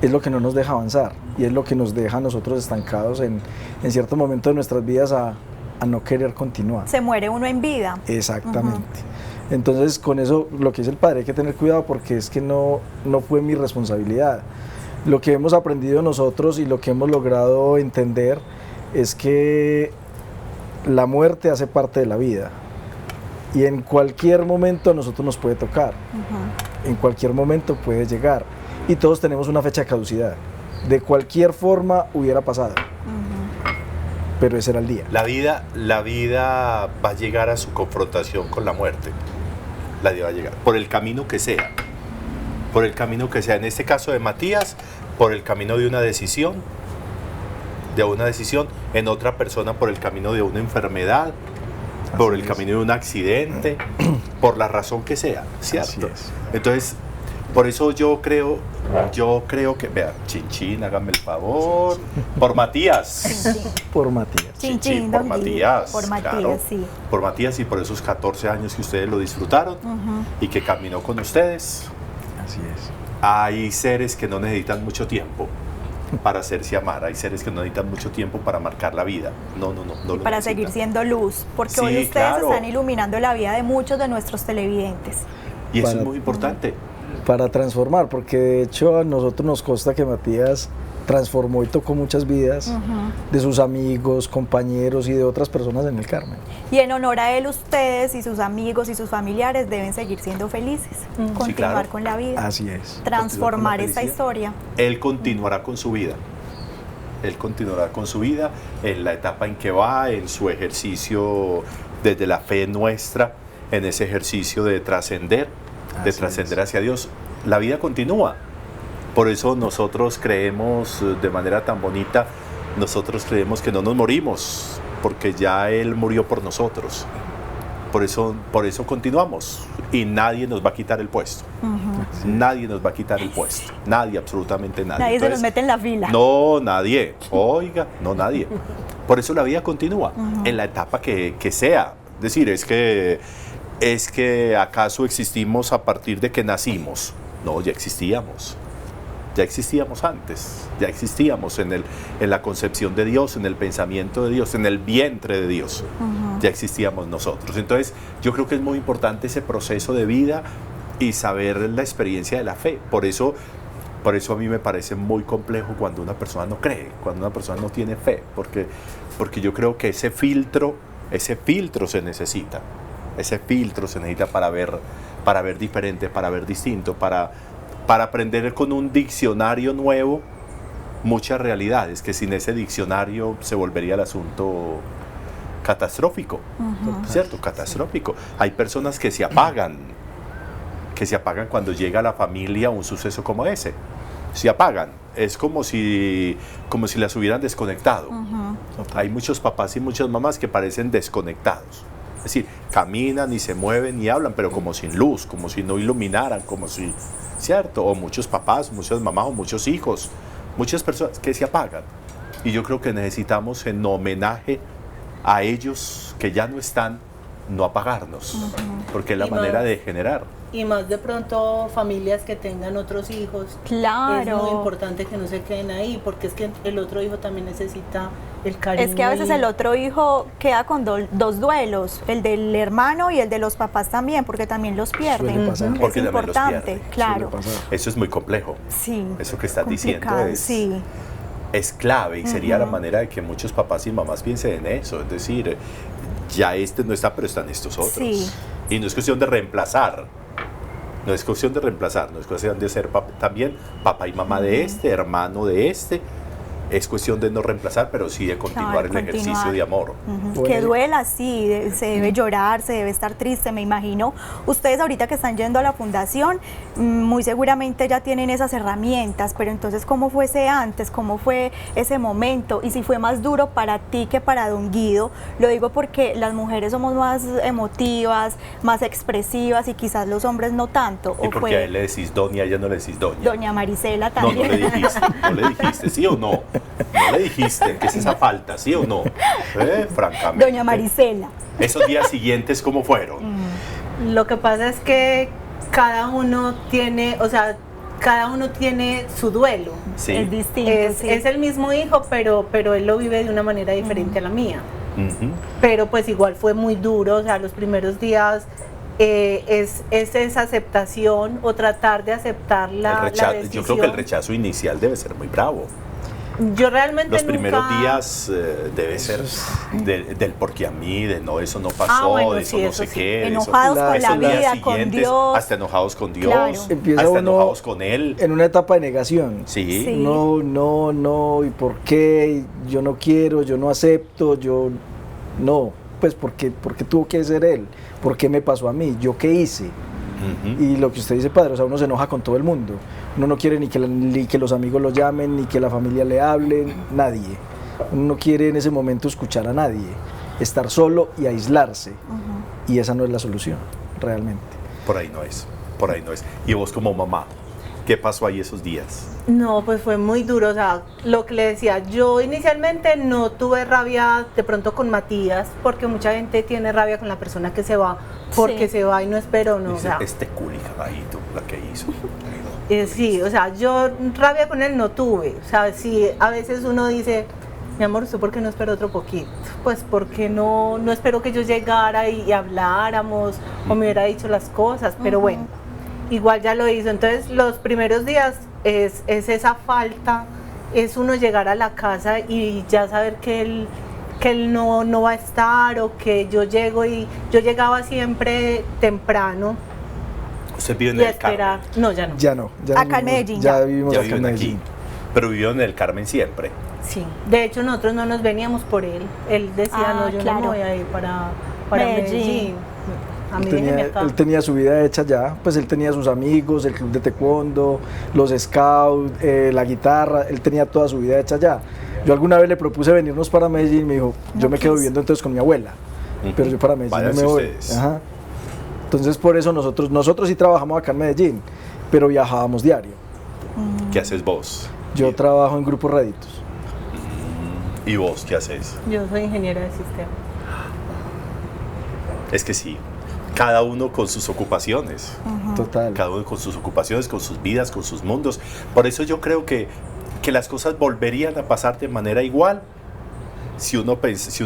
Speaker 3: es lo que no nos deja avanzar y es lo que nos deja a nosotros estancados en cierto momento de nuestras vidas a no querer continuar.
Speaker 1: Se muere uno en vida.
Speaker 3: Exactamente. Entonces, con eso, lo que dice el padre, hay que tener cuidado porque es que no fue mi responsabilidad. Lo que hemos aprendido nosotros y lo que hemos logrado entender es que la muerte hace parte de la vida y en cualquier momento a nosotros nos puede tocar, en cualquier momento puede llegar y todos tenemos una fecha de caducidad. De cualquier forma hubiera pasado, pero ese era el día.
Speaker 4: La vida va a llegar a su confrontación con la muerte. La vida va a llegar, por el camino que sea. Por el camino que sea. En este caso de Matías, por el camino de una decisión. En otra persona por el camino de una enfermedad, por el camino de un accidente, por la razón que sea, ¿cierto? Entonces, por eso yo creo que, vea, Chinchín, hágame el favor, por Matías.
Speaker 3: Por Matías.
Speaker 1: Chinchín,
Speaker 4: por Matías.
Speaker 1: Por Matías,
Speaker 4: claro,
Speaker 1: sí.
Speaker 4: Por Matías y por esos 14 años que ustedes lo disfrutaron y que caminó con ustedes.
Speaker 3: Así es.
Speaker 4: Hay seres que no necesitan mucho tiempo para hacerse amar, hay seres que no necesitan mucho tiempo para marcar la vida. No lo
Speaker 1: para
Speaker 4: necesitan.
Speaker 1: seguir siendo luz, porque
Speaker 4: Sí,
Speaker 1: hoy ustedes
Speaker 4: claro.
Speaker 1: están iluminando la vida de muchos de nuestros televidentes.
Speaker 4: Y eso
Speaker 3: Para-
Speaker 4: es muy importante.
Speaker 3: Para transformar, porque de hecho a nosotros nos consta que Matías transformó y tocó muchas vidas de sus amigos, compañeros y de otras personas en el Carmen.
Speaker 1: Y en honor a él, ustedes y sus amigos y sus familiares deben seguir siendo felices, continuar
Speaker 4: claro.
Speaker 1: con la vida,
Speaker 3: Así es.
Speaker 1: transformar
Speaker 4: Continuar con la
Speaker 1: esta
Speaker 4: felicidad.
Speaker 1: historia.
Speaker 4: Él continuará con su vida. Él continuará con su vida en la etapa en que va, en su ejercicio desde la fe nuestra, en ese ejercicio de trascender hacia Dios. La vida continúa. Por eso nosotros creemos de manera tan bonita, nosotros creemos que no nos morimos, porque ya Él murió por nosotros. Por eso continuamos y nadie nos va a quitar el puesto. Nadie nos va a quitar el puesto. Nadie, absolutamente nadie.
Speaker 1: Nadie se
Speaker 4: Entonces,
Speaker 1: nos mete en la fila.
Speaker 4: no, nadie. Oiga, no, nadie. Por eso la vida continúa en la etapa que sea. Es decir, es que acaso existimos a partir de que nacimos. No, ya existíamos. Ya existíamos antes. Ya existíamos en la concepción de Dios, en el pensamiento de Dios, en el vientre de Dios. Ya existíamos nosotros. Entonces, yo creo que es muy importante ese proceso de vida y saber la experiencia de la fe. Por eso a mí me parece muy complejo cuando una persona no cree, cuando una persona no tiene fe, porque yo creo que ese filtro se necesita. Ese filtro se necesita para ver diferente, para ver distinto, para aprender con un diccionario nuevo muchas realidades, que sin ese diccionario se volvería el asunto catastrófico, ¿cierto? Catastrófico. Hay personas que se apagan cuando llega a la familia un suceso como ese. Se apagan. Es como si las hubieran desconectado. Hay muchos papás y muchas mamás que parecen desconectados. Es decir, caminan y se mueven y hablan, pero como sin luz, como si no iluminaran, como si, ¿cierto? O muchos papás, muchas mamás o muchos hijos, muchas personas que se apagan. Y yo creo que necesitamos, en homenaje a ellos que ya no están, no apagarnos, porque es la
Speaker 2: Y
Speaker 4: manera
Speaker 2: más-
Speaker 4: de generar.
Speaker 2: Y más de pronto familias que tengan otros hijos.
Speaker 1: Claro.
Speaker 2: Es muy importante que no se queden ahí, porque es que el otro hijo también necesita el cariño.
Speaker 1: Es que a veces
Speaker 2: y-
Speaker 1: el otro hijo queda con dos duelos, el del hermano y el de los papás también, porque también los pierden.
Speaker 3: Suele pasar.
Speaker 1: Es
Speaker 4: Porque también los
Speaker 1: importante,
Speaker 4: pierden.
Speaker 1: claro.
Speaker 3: Suele pasar.
Speaker 4: Eso es muy complejo.
Speaker 1: Sí.
Speaker 4: Eso que estás diciendo
Speaker 1: complicado, sí.
Speaker 4: es clave y sería la manera de que muchos papás y mamás piensen en eso. Es decir, ya este no está, pero están estos otros.
Speaker 1: Sí.
Speaker 4: Y no es cuestión de reemplazar. No es cuestión de reemplazar, no es cuestión de ser también papá y mamá de este, hermano de este. Es cuestión de no reemplazar, pero sí de continuar
Speaker 1: Claro,
Speaker 4: el ejercicio de amor.
Speaker 1: Ujú.
Speaker 3: Bueno.
Speaker 1: Que duela, sí, se debe llorar, se debe estar triste, me imagino. Ustedes ahorita que están yendo a la fundación, muy seguramente ya tienen esas herramientas, pero entonces, ¿cómo fue ese antes? ¿Cómo fue ese momento? Y si fue más duro para ti que para don Guido, lo digo porque las mujeres somos más emotivas, más expresivas y quizás los hombres no tanto.
Speaker 4: Y
Speaker 1: ¿O
Speaker 4: porque a él le decís doña, a ella no le decís doña.
Speaker 1: doña Marisela
Speaker 4: No, no
Speaker 1: también?
Speaker 4: le dijiste, ¿sí o no? No le dijiste, ¿qué es esa falta, sí o no? Francamente.
Speaker 1: Doña Marisela.
Speaker 4: Esos días siguientes, ¿cómo fueron?
Speaker 2: Lo que pasa es que cada uno tiene, o sea, cada uno tiene su duelo.
Speaker 4: Sí.
Speaker 1: Es distinto. sí.
Speaker 2: Es el mismo hijo, pero él lo vive de una manera diferente a la mía.
Speaker 4: Ujú.
Speaker 2: Pero pues igual fue muy duro, o sea, los primeros días es esa aceptación o tratar de aceptar la decisión.
Speaker 4: Yo creo que el rechazo inicial debe ser muy bravo.
Speaker 2: Yo realmente
Speaker 4: Los
Speaker 2: nunca...
Speaker 4: primeros días debe ser del porque a mí, de no, eso no pasó,
Speaker 2: bueno,
Speaker 4: de eso
Speaker 2: sí,
Speaker 4: no
Speaker 2: eso
Speaker 4: sé
Speaker 2: sí.
Speaker 4: qué.
Speaker 1: Enojados con la
Speaker 4: esos días
Speaker 1: vida, con
Speaker 4: siguientes,
Speaker 1: Dios.
Speaker 4: Hasta enojados con Dios,
Speaker 1: Claro.
Speaker 3: Empieza
Speaker 4: hasta
Speaker 3: uno
Speaker 4: enojados con Él.
Speaker 3: en una etapa de negación.
Speaker 4: Sí.
Speaker 1: Sí.
Speaker 3: No, ¿y por qué? Yo no quiero, yo no acepto, yo no. Pues porque tuvo que ser él, ¿por qué me pasó a mí? ¿Yo qué hice?
Speaker 4: Ujú.
Speaker 3: Y lo que usted dice, padre, o sea, uno se enoja con todo el mundo. Uno no quiere ni que los amigos lo llamen, ni que la familia le hable, nadie. Uno no quiere en ese momento escuchar a nadie, estar solo y aislarse. Y esa no es la solución, realmente.
Speaker 4: Por ahí no es, por ahí no es. Y vos como mamá, ¿qué pasó ahí esos días?
Speaker 2: No, pues fue muy duro, o sea, lo que le decía, yo inicialmente no tuve rabia de pronto con Matías, porque mucha gente tiene rabia con la persona que se va, porque
Speaker 1: Sí.
Speaker 2: se va y no espero, no, o
Speaker 4: Dice,
Speaker 2: sea,
Speaker 4: este culijadito, la que hizo.
Speaker 2: sí, o sea, yo rabia con él no tuve, o sea, si a veces uno dice, mi amor, ¿usted por qué no esperó otro poquito? Pues porque no esperó que yo llegara y habláramos, o me hubiera dicho las cosas, pero bueno, igual ya lo hizo. Entonces los primeros días es esa falta, es uno llegar a la casa y ya saber que él no va a estar, o que yo llego y yo llegaba siempre temprano
Speaker 4: Usted vive en
Speaker 2: y a
Speaker 4: el
Speaker 2: esperar.
Speaker 4: Carmen.
Speaker 2: No, ya no.
Speaker 3: Ya no.
Speaker 1: Acá en Medellín,
Speaker 3: Ya
Speaker 1: ya.
Speaker 3: vivimos
Speaker 4: Ya
Speaker 3: acá en
Speaker 4: viven
Speaker 3: Medellín.
Speaker 4: aquí. Pero vivieron en el Carmen siempre.
Speaker 2: Sí, de hecho nosotros no nos veníamos por él. Él decía, no, yo
Speaker 1: claro.
Speaker 2: no me voy a ir para
Speaker 1: Medellín.
Speaker 2: Medellín. A mí
Speaker 3: Él
Speaker 2: déjeme acá.
Speaker 3: él tenía su vida hecha ya, pues él tenía sus amigos, el club de taekwondo, los scouts, la guitarra, él tenía toda su vida hecha ya. Yo alguna vez le propuse venirnos para Medellín y me dijo, yo me quedo
Speaker 1: quiso.
Speaker 3: viviendo entonces con mi abuela, pero yo para Medellín
Speaker 4: Váyanse
Speaker 3: no me voy.
Speaker 4: ustedes.
Speaker 3: Ajá. Entonces por eso nosotros sí trabajamos acá en Medellín, pero viajábamos diario.
Speaker 4: ¿Qué haces vos?
Speaker 3: Yo trabajo en grupos réditos.
Speaker 4: ¿Y vos qué haces?
Speaker 2: Yo soy ingeniera de sistema.
Speaker 4: Es que sí, cada uno con sus ocupaciones.
Speaker 3: Total.
Speaker 4: Cada uno con sus ocupaciones, con sus vidas, con sus mundos. Por eso yo creo que las cosas volverían a pasar de manera igual si uno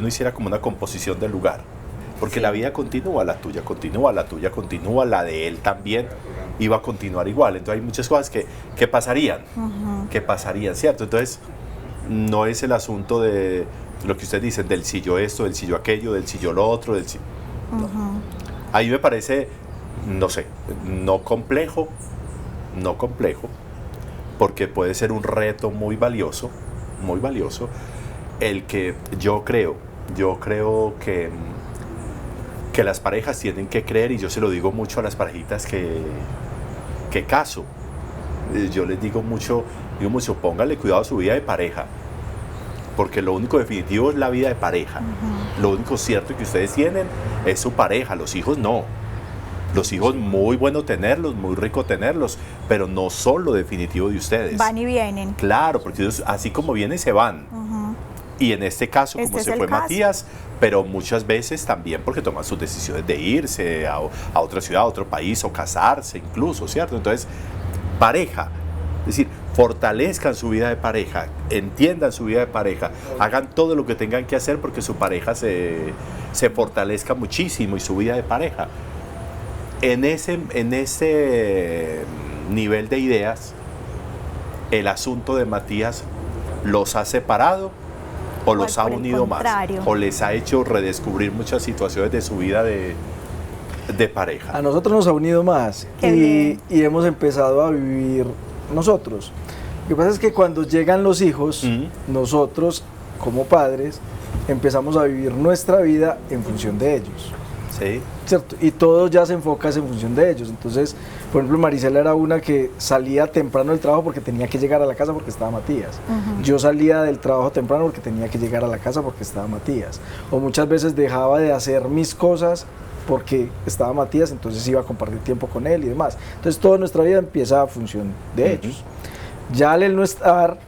Speaker 4: hiciera como una composición del lugar. Porque la vida continúa, la tuya continúa, la de él también iba a continuar igual. Entonces hay muchas cosas que pasarían, ¿cierto? Entonces no es el asunto de lo que ustedes dicen, del si yo esto, del si yo aquello, del si yo lo otro, del si... No. Ahí me parece, no sé, no complejo, porque puede ser un reto muy valioso, el que yo creo que las parejas tienen que creer, y yo se lo digo mucho a las parejitas que caso. Yo les digo mucho, póngale cuidado a su vida de pareja, porque lo único definitivo es la vida de pareja. Lo único cierto que ustedes tienen es su pareja, los hijos no. Los hijos muy bueno tenerlos, muy rico tenerlos, pero no son lo definitivo de ustedes.
Speaker 1: Van y vienen.
Speaker 4: Claro, porque ellos, así como vienen, se van. Y en este caso, como
Speaker 1: Este es
Speaker 4: se
Speaker 1: el
Speaker 4: fue
Speaker 1: caso.
Speaker 4: Matías, pero muchas veces también porque toman sus decisiones de irse a otra ciudad, a otro país, o casarse incluso, ¿cierto? Entonces, pareja, es decir, fortalezcan su vida de pareja, entiendan su vida de pareja, hagan todo lo que tengan que hacer porque su pareja se fortalezca muchísimo, y su vida de pareja. En ese nivel de ideas, el asunto de Matías los ha separado o los ha
Speaker 1: por el
Speaker 4: unido más,
Speaker 1: contrario.
Speaker 4: o les ha hecho redescubrir muchas situaciones de su vida de pareja.
Speaker 3: A nosotros nos ha unido más
Speaker 1: Qué bien.
Speaker 3: y hemos empezado a vivir nosotros. Lo que pasa es que cuando llegan los hijos, nosotros como padres empezamos a vivir nuestra vida en función de ellos.
Speaker 4: Sí.
Speaker 3: ¿Cierto? Y todo ya se enfoca en función de ellos. Entonces, por ejemplo, Marisela era una que salía temprano del trabajo porque tenía que llegar a la casa porque estaba Matías. Yo salía del trabajo temprano porque tenía que llegar a la casa porque estaba Matías. O muchas veces dejaba de hacer mis cosas porque estaba Matías, entonces iba a compartir tiempo con él y demás. Entonces, toda nuestra vida empieza a función de ellos. Ya al él no estar,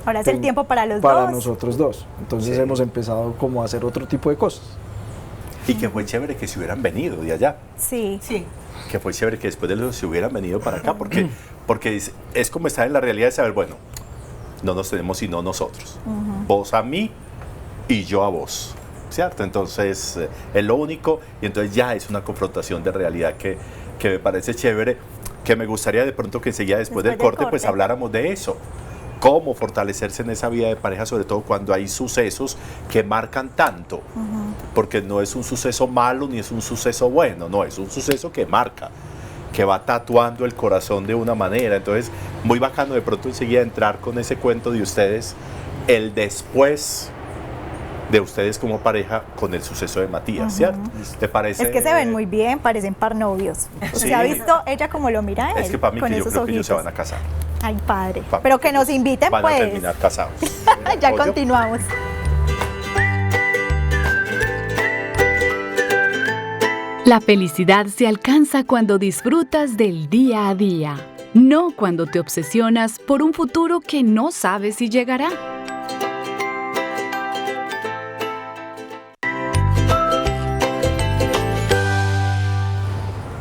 Speaker 1: Ahora es el tiempo para los
Speaker 3: para
Speaker 1: dos.
Speaker 3: nosotros dos. Entonces
Speaker 4: Sí.
Speaker 3: hemos empezado como a hacer otro tipo de cosas.
Speaker 4: Y que fue chévere que se hubieran venido de allá.
Speaker 1: Sí.
Speaker 2: Sí.
Speaker 4: Que fue chévere que después de eso se hubieran venido para acá, porque es como estar en la realidad de saber, bueno, no nos tenemos sino nosotros. Vos a mí y yo a vos, ¿cierto? Entonces es lo único, y entonces ya es una confrontación de realidad que me parece chévere, que me gustaría de pronto que enseguida después del corte pues habláramos de eso. Cómo fortalecerse en esa vida de pareja, sobre todo cuando hay sucesos que marcan tanto, porque no es un suceso malo ni es un suceso bueno, no, es un suceso que marca, que va tatuando el corazón de una manera. Entonces, muy bacano de pronto enseguida entrar con ese cuento de ustedes, el después de ustedes como pareja con el suceso de Matías, ¿cierto? ¿Te parece?
Speaker 1: Es que se ven muy bien, parecen par novios.
Speaker 4: Sí.
Speaker 1: ¿Se ha visto ella como lo mira él?
Speaker 4: Es que para mí
Speaker 1: con
Speaker 4: que yo
Speaker 1: esos
Speaker 4: creo que ellos se
Speaker 1: ojitos?
Speaker 4: van a casar.
Speaker 1: Ay, padre.
Speaker 4: Pa' mí
Speaker 1: Pero que nos inviten,
Speaker 4: van
Speaker 1: pues.
Speaker 4: a terminar casados.
Speaker 1: Ya
Speaker 4: ¿Oyo?
Speaker 1: continuamos.
Speaker 6: La felicidad se alcanza cuando disfrutas del día a día, no cuando te obsesionas por un futuro que no sabes si llegará.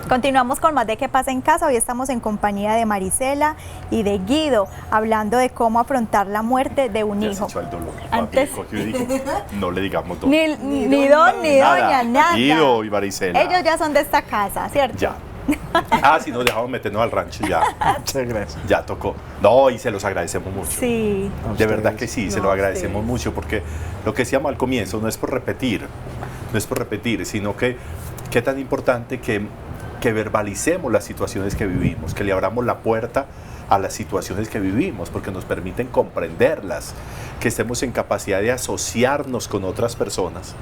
Speaker 1: Continuamos con más de qué pasa en casa. Hoy estamos en compañía de Marisela y de Guido, hablando de cómo afrontar la muerte de un
Speaker 4: Ya se
Speaker 1: hijo.
Speaker 4: echó el dolor.
Speaker 1: Antes-
Speaker 4: Papi, cogió y dijo, no le digamos todo.
Speaker 1: Ni don, ni doña, nada.
Speaker 4: Guido y Marisela.
Speaker 1: Ellos ya son de esta casa, ¿cierto?
Speaker 4: Ya. Ah, si nos dejamos meternos al rancho, ya.
Speaker 3: Muchas gracias.
Speaker 4: Ya tocó. No, y se los agradecemos mucho.
Speaker 1: Sí.
Speaker 3: A
Speaker 4: De
Speaker 3: ustedes.
Speaker 4: verdad que sí, se
Speaker 2: No,
Speaker 4: lo
Speaker 2: a
Speaker 4: agradecemos
Speaker 2: ustedes.
Speaker 4: mucho, porque lo que decíamos al comienzo no es por repetir, sino que qué tan importante que verbalicemos las situaciones que vivimos, que le abramos la puerta a las situaciones que vivimos, porque nos permiten comprenderlas, que estemos en capacidad de asociarnos con otras personas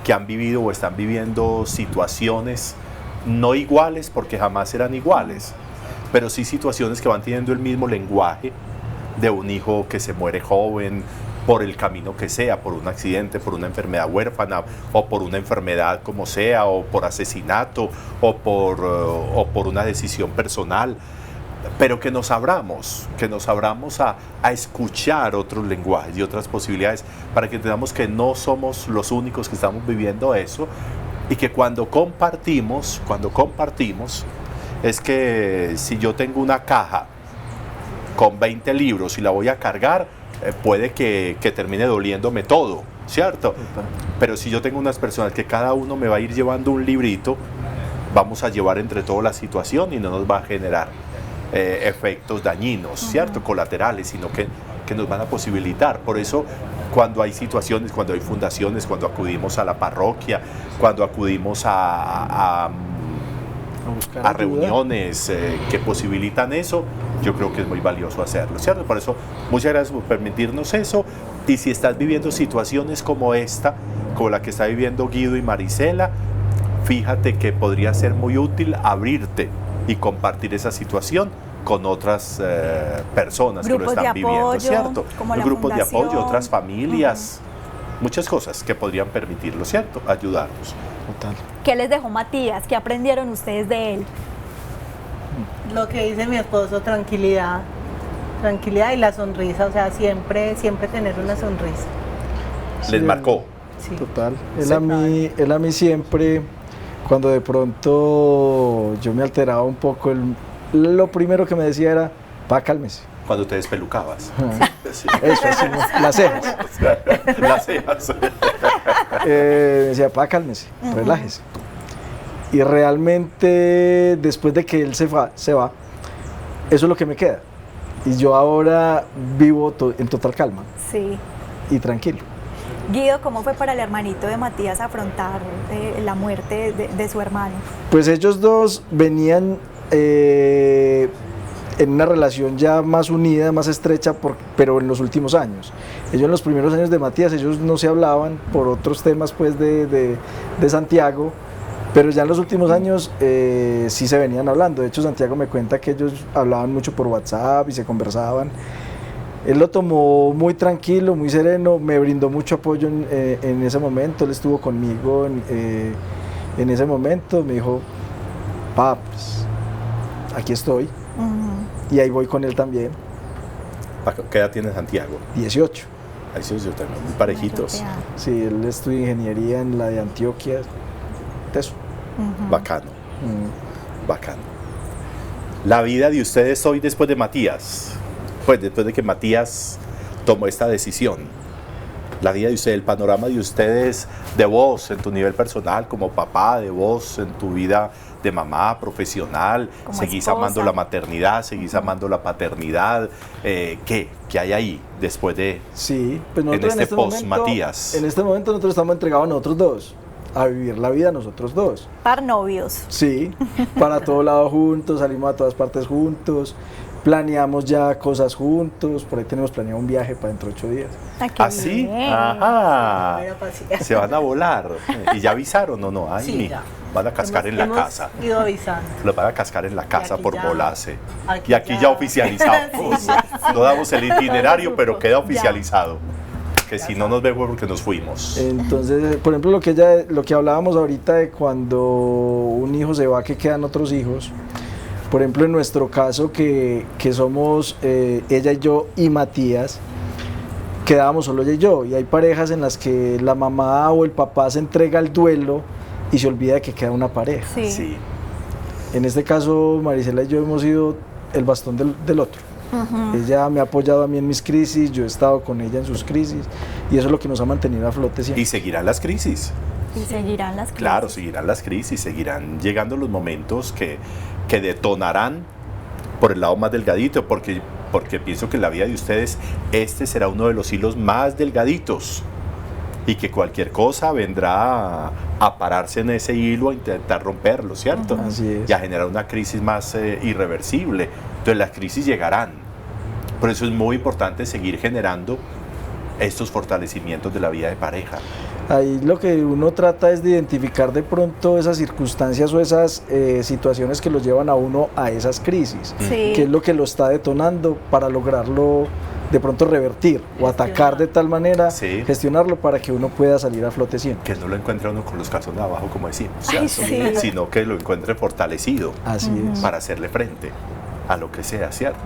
Speaker 4: que han vivido o están viviendo situaciones no iguales, porque jamás serán iguales, pero sí situaciones que van teniendo el mismo lenguaje de un hijo que se muere joven, por el camino que sea, por un accidente, por una enfermedad huérfana, o por una enfermedad como sea, o por asesinato, o por una decisión personal, pero que nos abramos a escuchar otros lenguajes y otras posibilidades, para que entendamos que no somos los únicos que estamos viviendo eso, y que cuando compartimos, es que si yo tengo una caja con 20 libros y la voy a cargar, puede que termine doliéndome todo, ¿cierto? Pero si yo tengo unas personas que cada uno me va a ir llevando un librito, vamos a llevar entre todos la situación y no nos va a generar efectos dañinos, ¿cierto? Colaterales, sino que nos van a posibilitar. Por eso, cuando hay situaciones, cuando hay fundaciones, cuando acudimos a la parroquia, cuando acudimos a
Speaker 3: buscar
Speaker 4: a
Speaker 3: ayuda.
Speaker 4: reuniones que posibilitan eso, yo creo que es muy valioso hacerlo, ¿cierto? Por eso, muchas gracias por permitirnos eso. Y si estás viviendo situaciones como esta, como la que está viviendo Guido y Marisela, fíjate que podría ser muy útil abrirte y compartir esa situación con otras personas que lo
Speaker 1: Grupos de
Speaker 4: están viviendo,
Speaker 1: apoyo,
Speaker 4: ¿cierto?
Speaker 1: como la
Speaker 4: Grupos de
Speaker 1: fundación.
Speaker 4: apoyo, otras familias, muchas cosas que podrían permitirlo, ¿cierto? Ayudarnos.
Speaker 3: Total.
Speaker 1: ¿Qué les dejó Matías? ¿Qué aprendieron ustedes de él?
Speaker 2: Lo que dice mi esposo, tranquilidad y la sonrisa, o sea, siempre tener una sonrisa.
Speaker 4: Les
Speaker 3: Sí.
Speaker 4: marcó.
Speaker 2: Sí.
Speaker 3: Total.
Speaker 4: Sí.
Speaker 3: Él a mí siempre, cuando de pronto yo me alteraba un poco, lo primero que me decía era, cálmese.
Speaker 4: Cuando te despelucabas. Sí.
Speaker 3: Eso, así, las cejas.
Speaker 4: Las cejas.
Speaker 3: Me decía, cálmese, relájese. Y realmente, después de que él se va, eso es lo que me queda. Y yo ahora vivo en total calma
Speaker 1: Sí.
Speaker 3: y tranquilo.
Speaker 1: Guido, ¿cómo fue para el hermanito de Matías afrontar la muerte de su hermano?
Speaker 3: Pues ellos dos venían en una relación ya más unida, más estrecha, pero en los últimos años. Ellos en los primeros años de Matías, ellos no se hablaban por otros temas pues de Santiago, pero ya en los últimos años sí se venían hablando. De hecho, Santiago me cuenta que ellos hablaban mucho por WhatsApp y se conversaban. Él lo tomó muy tranquilo, muy sereno, me brindó mucho apoyo en ese momento, él estuvo conmigo en ese momento, me dijo, pues, aquí estoy, y ahí voy con él también.
Speaker 4: ¿Qué edad tiene Santiago?
Speaker 3: 18.
Speaker 4: Ahí sí, yo también, muy parejitos.
Speaker 3: Sí, él estudia ingeniería en la de Antioquia, eso.
Speaker 4: Bacano, bacano. La vida de ustedes hoy después de Matías, pues después de que Matías tomó esta decisión, la vida de ustedes, el panorama de ustedes, de vos en tu nivel personal como papá, de vos en tu vida de mamá, profesional,
Speaker 1: como
Speaker 4: seguís
Speaker 1: esposa.
Speaker 4: amando la maternidad, seguís amando la paternidad, ¿qué hay ahí después de
Speaker 3: Sí, pues nosotros
Speaker 4: en este post Matías?
Speaker 3: En este momento nosotros estamos entregados a nosotros dos, a vivir la vida nosotros dos.
Speaker 1: Par novios.
Speaker 3: Sí, para todos lados juntos, salimos a todas partes juntos, planeamos ya cosas juntos, por ahí tenemos planeado un viaje para dentro de 8 días.
Speaker 1: Qué
Speaker 4: ¿Ah, sí?
Speaker 1: bien.
Speaker 4: Ajá.
Speaker 2: Era pasear.
Speaker 4: Se van a volar. ¿Y ya avisaron o no? Ay,
Speaker 2: Sí, ya.
Speaker 4: Van a cascar en la
Speaker 2: Hemos
Speaker 4: casa.
Speaker 2: ido avisando.
Speaker 4: Los van a cascar en la casa
Speaker 2: aquí
Speaker 4: por
Speaker 2: ya-
Speaker 4: volarse.
Speaker 2: aquí
Speaker 4: Y aquí ya
Speaker 2: ya-
Speaker 4: oficializamos.
Speaker 2: Sí, ya.
Speaker 4: No damos el itinerario, pero queda
Speaker 1: Ya.
Speaker 4: oficializado. Que si no nos vemos porque nos fuimos.
Speaker 3: Entonces, por ejemplo, lo que hablábamos ahorita de cuando un hijo se va, que quedan otros hijos. Por ejemplo, en nuestro caso, que somos ella y yo y Matías, quedábamos solo ella y yo. Y hay parejas en las que la mamá o el papá se entrega al duelo y se olvida de que queda una pareja.
Speaker 1: Sí.
Speaker 4: Sí.
Speaker 3: En este caso, Marisela y yo hemos sido el bastón del otro. Ella me ha apoyado a mí en mis crisis, yo he estado con ella en sus crisis, y eso es lo que nos ha mantenido a flote siempre.
Speaker 4: Y seguirán las crisis.
Speaker 1: Y seguirán las crisis.
Speaker 4: Claro, seguirán las crisis, seguirán llegando los momentos que detonarán por el lado más delgadito, porque pienso que en la vida de ustedes este será uno de los hilos más delgaditos y que cualquier cosa vendrá a pararse en ese hilo, a intentar romperlo, ¿cierto?
Speaker 3: Así es.
Speaker 4: Y a generar una crisis más irreversible. Entonces las crisis llegarán. Por eso es muy importante seguir generando estos fortalecimientos de la vida de pareja.
Speaker 3: Ahí lo que uno trata es de identificar de pronto esas circunstancias o esas situaciones que los llevan a uno a esas crisis,
Speaker 1: Sí.
Speaker 3: que es lo que lo está detonando para lograrlo de pronto revertir o atacar de tal manera,
Speaker 4: Sí.
Speaker 3: gestionarlo para que uno pueda salir a flote siempre.
Speaker 4: Que no lo encuentre uno con los calzones abajo, como decimos,
Speaker 1: Ay,
Speaker 4: ¿cierto?
Speaker 1: sí.
Speaker 4: Sino que lo encuentre fortalecido
Speaker 3: Así es.
Speaker 4: para hacerle frente a lo que sea, ¿cierto?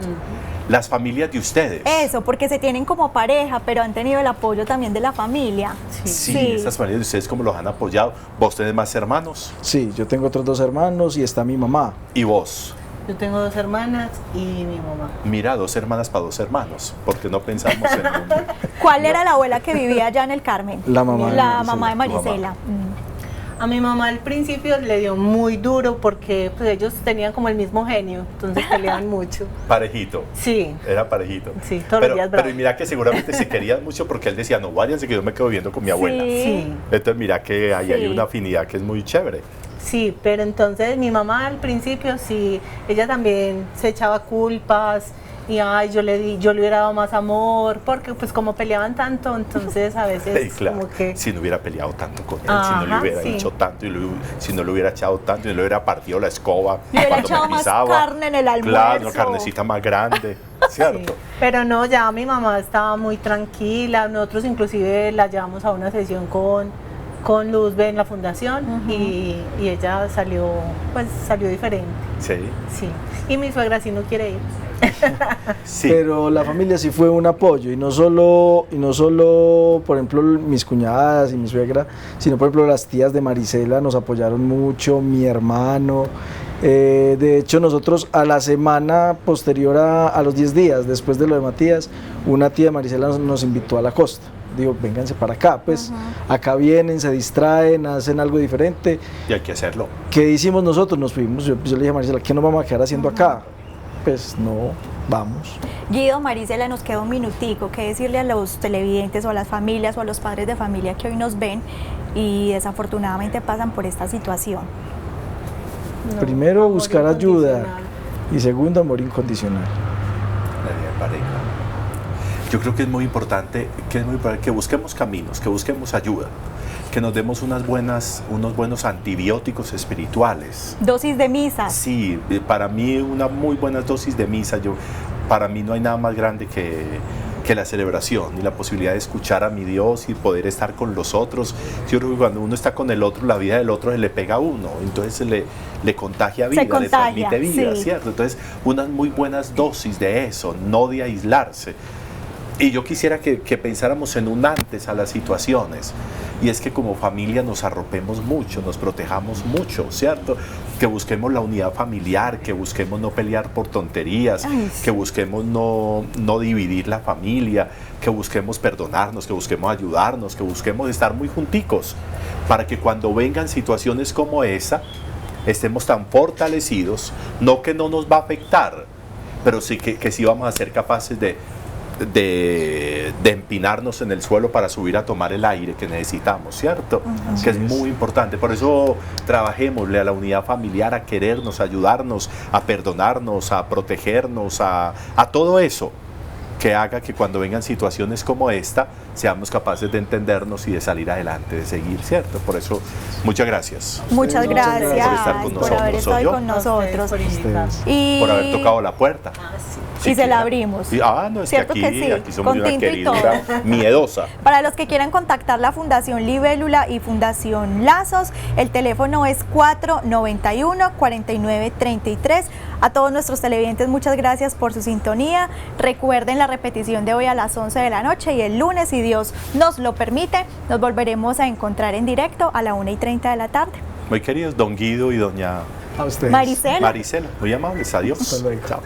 Speaker 4: Las familias de ustedes.
Speaker 1: Eso, porque se tienen como pareja, pero han tenido el apoyo también de la familia.
Speaker 4: Sí, estas familias de ustedes, ¿cómo los han apoyado? ¿Vos tenés más hermanos?
Speaker 3: Sí, yo tengo otros 2 hermanos y está mi mamá.
Speaker 4: ¿Y vos?
Speaker 2: Yo tengo 2 hermanas y mi mamá.
Speaker 4: Mira, 2 hermanas para 2 hermanos, porque no pensamos en uno.
Speaker 1: ¿Cuál era la abuela que vivía allá en el Carmen?
Speaker 3: La mamá de
Speaker 1: La
Speaker 3: Marisela.
Speaker 1: mamá de
Speaker 4: Tu mamá.
Speaker 1: Marisela.
Speaker 2: A mi mamá al principio le dio muy duro porque pues, ellos tenían como el mismo genio, entonces peleaban mucho.
Speaker 4: Parejito.
Speaker 2: Sí,
Speaker 4: Era parejito.
Speaker 2: Sí, todos los días
Speaker 4: pero
Speaker 2: bravos.
Speaker 4: mira que seguramente se querían mucho porque él decía, no, váyanse que yo me quedo viviendo con mi abuela.
Speaker 1: Sí.
Speaker 2: sí,
Speaker 4: Entonces mira que ahí hay
Speaker 1: Sí.
Speaker 4: una afinidad que es muy chévere.
Speaker 2: sí, pero entonces mi mamá al principio sí, ella también se echaba culpas y ay, yo le hubiera dado más amor, porque pues como peleaban tanto, entonces a veces
Speaker 4: Y claro,
Speaker 2: como que...
Speaker 4: si no hubiera peleado tanto con él, si no le
Speaker 2: Ajá,
Speaker 4: hubiera
Speaker 2: sí.
Speaker 4: hecho tanto, si no le hubiera echado tanto, y no le hubiera partido la escoba
Speaker 1: Le hubiera
Speaker 4: cuando
Speaker 1: echado
Speaker 4: me
Speaker 1: más
Speaker 4: pisaba.
Speaker 1: carne en el
Speaker 4: Claro,
Speaker 1: almuerzo.
Speaker 4: una carnecita más grande, ¿cierto?
Speaker 2: Sí, pero no, ya mi mamá estaba muy tranquila, nosotros inclusive la llevamos a una sesión con Luzbe en la fundación y ella salió diferente,
Speaker 4: Sí,
Speaker 2: sí. Y mi suegra sí no quiere ir.
Speaker 4: sí.
Speaker 3: Pero la familia sí fue un apoyo, y no solo, por ejemplo, mis cuñadas y mi suegra, sino por ejemplo las tías de Marisela nos apoyaron mucho, mi hermano. De hecho, nosotros a la semana posterior a los 10 días después de lo de Matías, una tía de Marisela nos invitó a la costa. Digo, vénganse para acá, pues acá vienen, se distraen, hacen algo diferente.
Speaker 4: Y hay que hacerlo.
Speaker 3: ¿Qué hicimos nosotros? Nos fuimos, yo le dije a Marisela, ¿qué nos vamos a quedar haciendo acá? pues no, vamos.
Speaker 1: Guido, Marisela, nos queda un minutico. ¿Qué decirle a los televidentes o a las familias o a los padres de familia que hoy nos ven y desafortunadamente pasan por esta situación?
Speaker 2: No,
Speaker 3: Primero,
Speaker 2: amor
Speaker 3: buscar ayuda.
Speaker 2: incondicional.
Speaker 3: Y segundo, amor incondicional.
Speaker 4: La vida de pareja. Yo creo que es muy importante que busquemos caminos, que busquemos ayuda, que nos demos unos buenos antibióticos espirituales.
Speaker 1: Dosis de misa.
Speaker 4: Sí, para mí una muy buena dosis de misa. Para mí no hay nada más grande que la celebración y la posibilidad de escuchar a mi Dios y poder estar con los otros. Yo creo que cuando uno está con el otro, la vida del otro se le pega a uno, entonces le contagia vida, le transmite vida,
Speaker 1: sí.
Speaker 4: ¿cierto? Entonces, unas muy buenas dosis de eso, no de aislarse. Y yo quisiera que pensáramos en un antes a las situaciones, y es que como familia nos arropemos mucho, nos protejamos mucho, ¿cierto? Que busquemos la unidad familiar, que busquemos no pelear por tonterías,
Speaker 1: Ay, sí.
Speaker 4: que busquemos no dividir la familia, que busquemos perdonarnos, que busquemos ayudarnos, que busquemos estar muy junticos, para que cuando vengan situaciones como esa, estemos tan fortalecidos, no que no nos va a afectar, pero sí que sí vamos a ser capaces de empinarnos en el suelo para subir a tomar el aire que necesitamos, ¿cierto? Que es muy importante. Por eso trabajémosle a la unidad familiar, a querernos, a ayudarnos, a perdonarnos, a protegernos, a todo eso que haga que cuando vengan situaciones como esta seamos capaces de entendernos y de salir adelante, de seguir, ¿cierto? Por eso, muchas gracias.
Speaker 1: Muchas gracias
Speaker 4: por estar con
Speaker 1: por haber
Speaker 4: nosotros.
Speaker 1: estado
Speaker 4: ¿Soy yo?
Speaker 1: con
Speaker 2: A ustedes
Speaker 1: nosotros.
Speaker 2: por invitarnos.
Speaker 1: Y,
Speaker 4: Por haber tocado la puerta.
Speaker 1: y se la abrimos.
Speaker 4: No, es que
Speaker 1: ¿Cierto
Speaker 4: aquí,
Speaker 1: que sí?
Speaker 4: aquí somos
Speaker 1: Con
Speaker 4: una
Speaker 1: tinto y
Speaker 4: queridura miedosa.
Speaker 1: Para los que quieran contactar la Fundación Libélula y Fundación Lazos, el teléfono es 491-4933. A todos nuestros televidentes, muchas gracias por su sintonía. Recuerden la repetición de hoy a las 11 de la noche y el lunes, si Dios nos lo permite, nos volveremos a encontrar en directo a la 1:30 de la tarde.
Speaker 4: Muy queridos, don Guido y doña
Speaker 3: A ustedes.
Speaker 1: Marisela.
Speaker 4: Marisela, muy amables, adiós.
Speaker 3: Hasta luego.
Speaker 4: Chao.